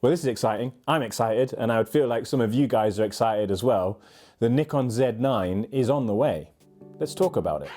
Well, this is exciting. I'm excited, and I would feel like some of you guys are excited as well. The Nikon Z9 is on the way. Let's talk about it.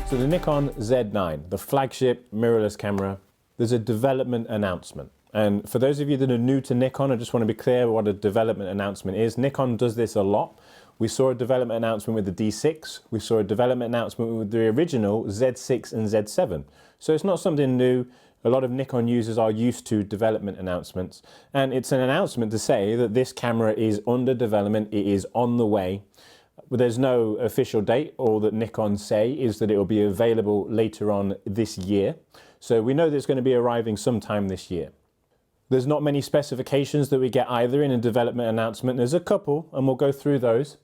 So the Nikon Z9, the flagship mirrorless camera, there's a development announcement. And for those of you that are new to Nikon, I just want to be clear what a development announcement is. Nikon does this a lot. We saw a development announcement with the D6. We saw a development announcement with the original Z6 and Z7. So it's not something new. A lot of Nikon users are used to development announcements. And it's an announcement to say that this camera is under development. It is on the way. But there's no official date. All that Nikon say is that it will be available later on this year. So we know that it's going to be arriving sometime this year. There's not many specifications that we get either in a development announcement. There's a couple, and we'll go through those.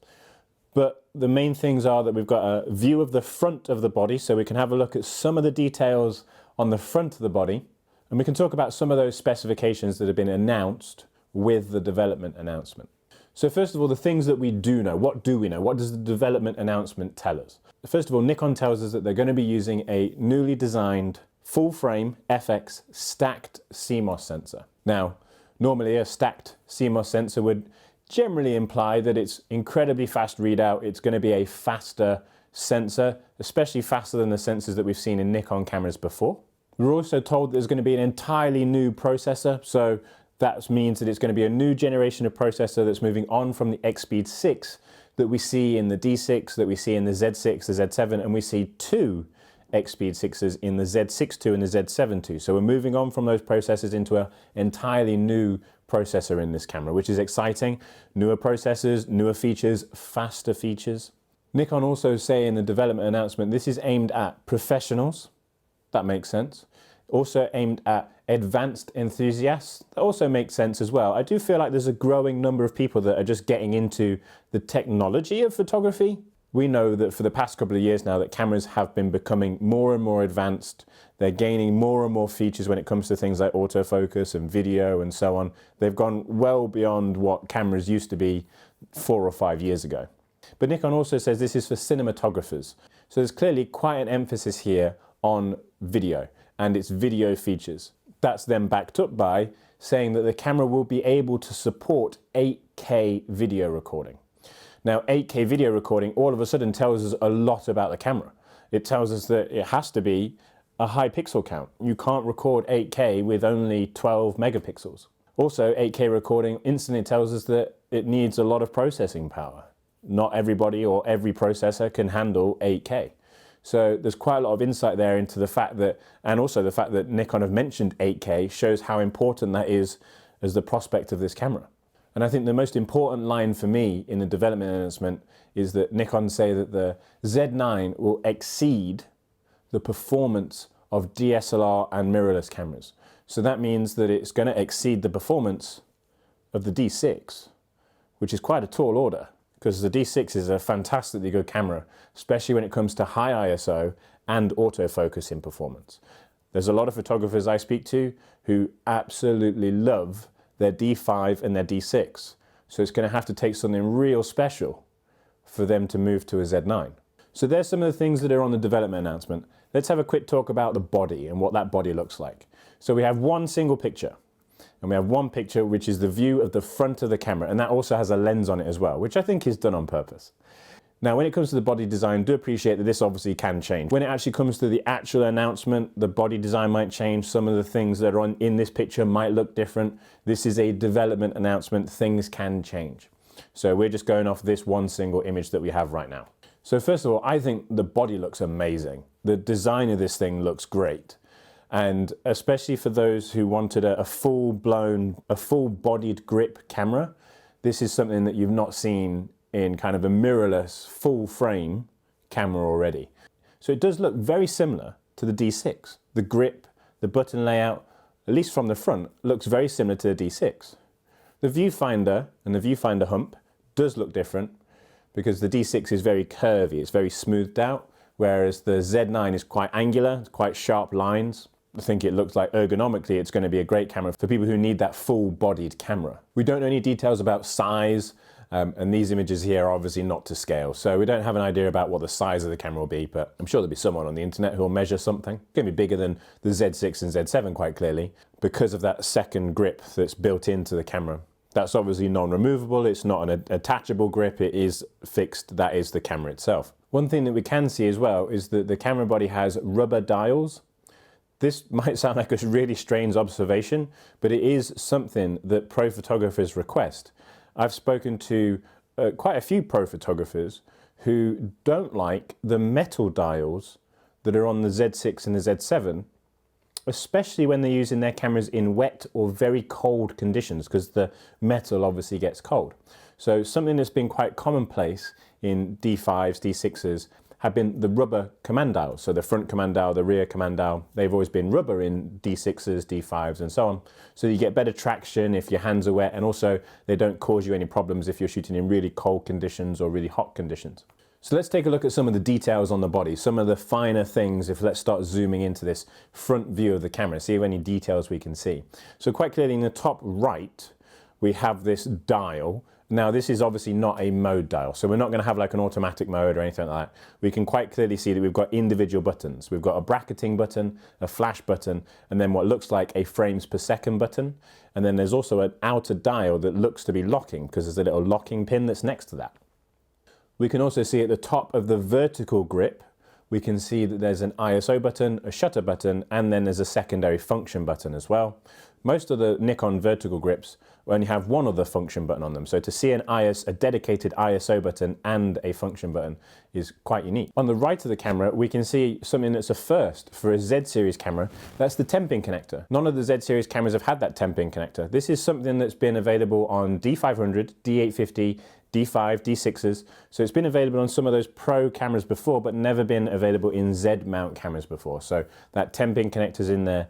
But the main things are that we've got a view of the front of the body, so we can have a look at some of the details on the front of the body, and we can talk about some of those specifications that have been announced with the development announcement. So first of all, the things that we do know. What do we know? What does the development announcement tell us? First of all, Nikon tells us that they're going to be using a newly designed full-frame FX stacked CMOS sensor. Now, normally a stacked CMOS sensor would generally imply that it's incredibly fast readout. It's going to be a faster sensor, especially faster than the sensors that we've seen in Nikon cameras before. We're also told there's going to be an entirely new processor, so that means that it's going to be a new generation of processor that's moving on from the X-Speed 6 that we see in the D6, that we see in the Z6, the Z7, and we see two X-Speed 6s in the Z6 II and the Z7 II. So we're moving on from those processors into an entirely new processor in this camera, which is exciting. Newer processors, newer features, faster features. Nikon also say in the development announcement, this is aimed at professionals. That makes sense. Also aimed at advanced enthusiasts. That also makes sense as well. I do feel like there's a growing number of people that are just getting into the technology of photography. We know that for the past couple of years now that cameras have been becoming more and more advanced. They're gaining more and more features when it comes to things like autofocus and video and so on. They've gone well beyond what cameras used to be 4 or 5 years ago. But Nikon also says this is for cinematographers. So there's clearly quite an emphasis here on video and its video features. That's then backed up by saying that the camera will be able to support 8K video recording. Now, 8K video recording all of a sudden tells us a lot about the camera. It tells us that it has to be a high pixel count. You can't record 8K with only 12 megapixels. Also, 8K recording instantly tells us that it needs a lot of processing power. Not everybody or every processor can handle 8K. So there's quite a lot of insight there into the fact that, and also the fact that Nikon have mentioned 8K shows how important that is as the prospect of this camera. And I think the most important line for me in the development announcement is that Nikon say that the Z9 will exceed the performance of DSLR and mirrorless cameras. So that means that it's going to exceed the performance of the D6, which is quite a tall order, because the D6 is a fantastically good camera, especially when it comes to high ISO and autofocus in performance. There's a lot of photographers I speak to who absolutely love their D5 and their D6. So it's going to have to take something real special for them to move to a Z9. So there's some of the things that are on the development announcement. Let's have a quick talk about the body and what that body looks like. So we have one single picture, and we have one picture which is the view of the front of the camera, and that also has a lens on it as well, which I think is done on purpose. Now, when it comes to the body design, do appreciate that this obviously can change. When it actually comes to the actual announcement, the body design might change. Some of the things that are in this picture might look different. This is a development announcement. Things can change. So we're just going off this one single image that we have right now. So first of all, I think the body looks amazing. The design of this thing looks great. And especially for those who wanted a full-bodied grip camera, this is something that you've not seen in kind of a mirrorless full frame camera already. So it does look very similar to the D6. The grip, the button layout, at least from the front, looks very similar to the D6. The viewfinder and the viewfinder hump does look different because the D6 is very curvy, it's very smoothed out, whereas the Z9 is quite angular, it's quite sharp lines. think it looks like ergonomically it's going to be a great camera for people who need that full-bodied camera. We don't know any details about size, and these images here are obviously not to scale, so we don't have an idea about what the size of the camera will be, but I'm sure there'll be someone on the internet who will measure something. It's going to be bigger than the Z6 and Z7 quite clearly, because of that second grip that's built into the camera. That's obviously non-removable, it's not an attachable grip, it is fixed, that is the camera itself. One thing that we can see as well is that the camera body has rubber dials. This might sound like a really strange observation, but it is something that pro photographers request. I've spoken to quite a few pro photographers who don't like the metal dials that are on the Z6 and the Z7, especially when they're using their cameras in wet or very cold conditions, because the metal obviously gets cold. So something that's been quite commonplace in D5s, D6s, have been the rubber command dials. So the front command dial, the rear command dial, they've always been rubber in D6s, D5s and so on. So you get better traction if your hands are wet, and also they don't cause you any problems if you're shooting in really cold conditions or really hot conditions. So let's take a look at some of the details on the body, some of the finer things. If let's start zooming into this front view of the camera, see if any details we can see. So quite clearly in the top right, we have this dial. Now this is obviously not a mode dial, so we're not going to have like an automatic mode or anything like that. We can quite clearly see that we've got individual buttons. We've got a bracketing button, a flash button, and then what looks like a frames per second button. And then there's also an outer dial that looks to be locking, because there's a little locking pin that's next to that. We can also see at the top of the vertical grip, we can see that there's an ISO button, a shutter button, and then there's a secondary function button as well. Most of the Nikon vertical grips only have one other function button on them. So to see a dedicated ISO button and a function button is quite unique. On the right of the camera, we can see something that's a first for a Z series camera. That's the 10-pin connector. None of the Z series cameras have had that 10-pin connector. This is something that's been available on D500, D850, D5, D6s. So it's been available on some of those pro cameras before, but never been available in Z mount cameras before. So that 10-pin connector's in there,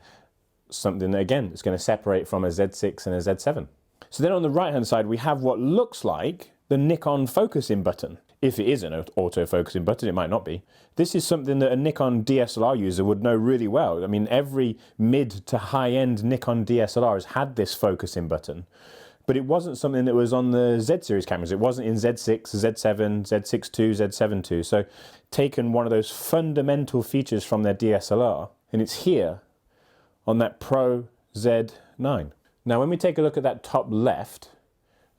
something that again is going to separate from a Z6 and a Z7. So then on the right hand side, we have what looks like the Nikon focusing button. If it is an auto-focusing button, it might not be. This is something that a Nikon DSLR user would know really well. I mean, every mid to high-end Nikon DSLR has had this focusing button. But it wasn't something that was on the Z series cameras. It wasn't in Z6, Z7, Z6 II, Z7 II. So taken one of those fundamental features from their DSLR, and it's here on that Pro Z9. Now when we take a look at that top left,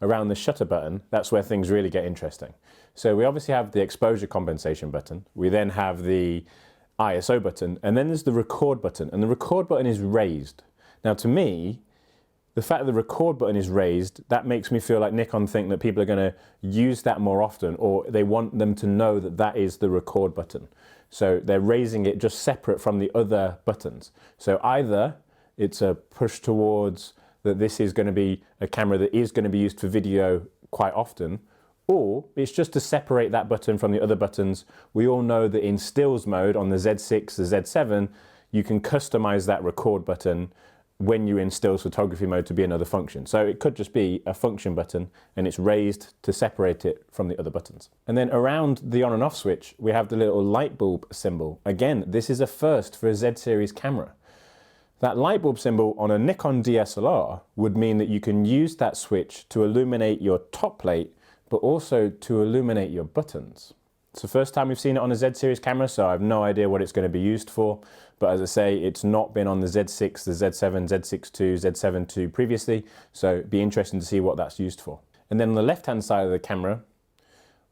around the shutter button, that's where things really get interesting. So we obviously have the exposure compensation button. We then have the ISO button, and then there's the record button, and the record button is raised. Now to me, the fact that the record button is raised, that makes me feel like Nikon think that people are going to use that more often, or they want them to know that that is the record button. So they're raising it just separate from the other buttons. So either it's a push towards that this is going to be a camera that is going to be used for video quite often, or it's just to separate that button from the other buttons. We all know that in stills mode on the Z6, the Z7, you can customize that record button when you're in stills photography mode to be another function. So it could just be a function button and it's raised to separate it from the other buttons. And then around the on and off switch, we have the little light bulb symbol. Again, this is a first for a Z series camera. That light bulb symbol on a Nikon DSLR would mean that you can use that switch to illuminate your top plate, but also to illuminate your buttons. It's the first time we've seen it on a Z series camera, so I have no idea what it's going to be used for. But as I say, it's not been on the Z6, the Z7, Z6 II, Z7 II previously, so it'd be interesting to see what that's used for. And then on the left-hand side of the camera,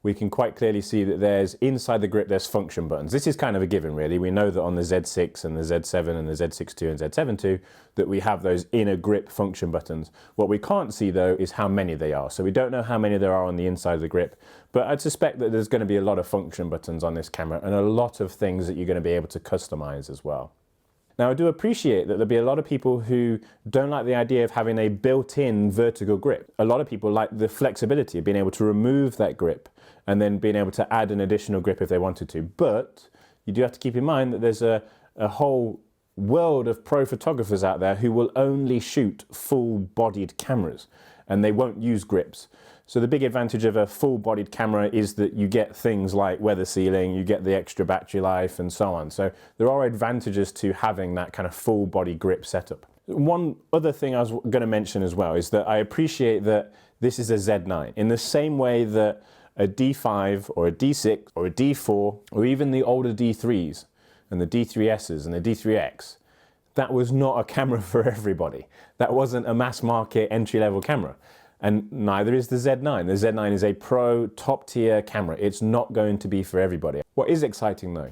we can quite clearly see that there's, inside the grip, there's function buttons. This is kind of a given, really. We know that on the Z6 and the Z7 and the Z6 II and Z7 II, that we have those inner grip function buttons. What we can't see, though, is how many they are. So we don't know how many there are on the inside of the grip, but I'd suspect that there's going to be a lot of function buttons on this camera and a lot of things that you're going to be able to customize as well. Now, I do appreciate that there'll be a lot of people who don't like the idea of having a built-in vertical grip. A lot of people like the flexibility of being able to remove that grip and then being able to add an additional grip if they wanted to. But you do have to keep in mind that there's a whole world of pro photographers out there who will only shoot full-bodied cameras. and they won't use grips. So the big advantage of a full-bodied camera is that you get things like weather sealing, you get the extra battery life and so on. So there are advantages to having that kind of full-body grip setup. One other thing I was going to mention as well is that I appreciate that this is a Z9. In the same way that a D5 or a D6 or a D4 or even the older D3s and the D3Ss and the D3X, that was not a camera for everybody. That wasn't a mass market entry-level camera. And neither is the Z9. The Z9 is a pro, top-tier camera. It's not going to be for everybody. What is exciting though,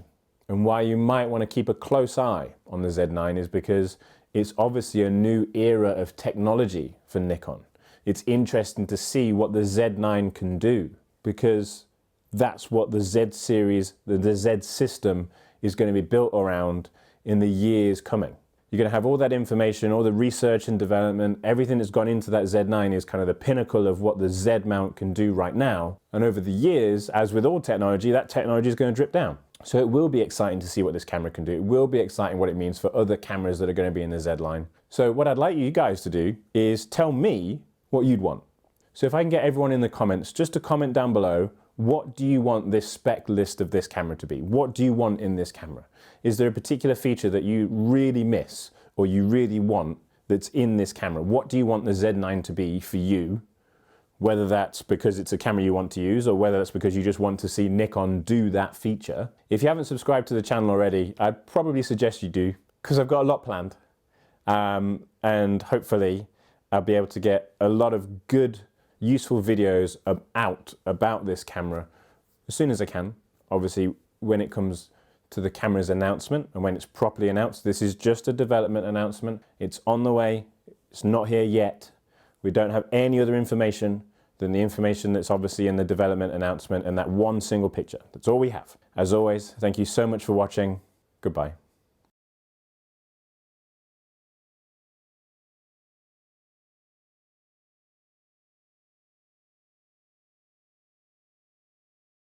and why you might want to keep a close eye on the Z9 is because it's obviously a new era of technology for Nikon. It's interesting to see what the Z9 can do, because that's what the Z series, the Z system is going to be built around in the years coming. You're going to have all that information, all the research and development, everything that's gone into that Z9 is kind of the pinnacle of what the Z mount can do right now. And over the years, as with all technology, that technology is going to drip down. So it will be exciting to see what this camera can do. It will be exciting what it means for other cameras that are going to be in the Z line. So what I'd like you guys to do is tell me what you'd want. So if I can get everyone in the comments, just to comment down below, what do you want this spec list of this camera to be? What do you want in this camera? Is there a particular feature that you really miss or you really want that's in this camera? What do you want the Z9 to be for you? Whether that's because it's a camera you want to use or whether that's because you just want to see Nikon do that feature. If you haven't subscribed to the channel already, I'd probably suggest you do, because I've got a lot planned. And hopefully I'll be able to get a lot of good, useful videos out about this camera as soon as I can. Obviously, when it comes to the camera's announcement and when it's properly announced. This is just a development announcement. It's on the way. It's not here yet. We don't have any other information than the information that's obviously in the development announcement and that one single picture. That's all we have. As always, thank you so much for watching. Goodbye.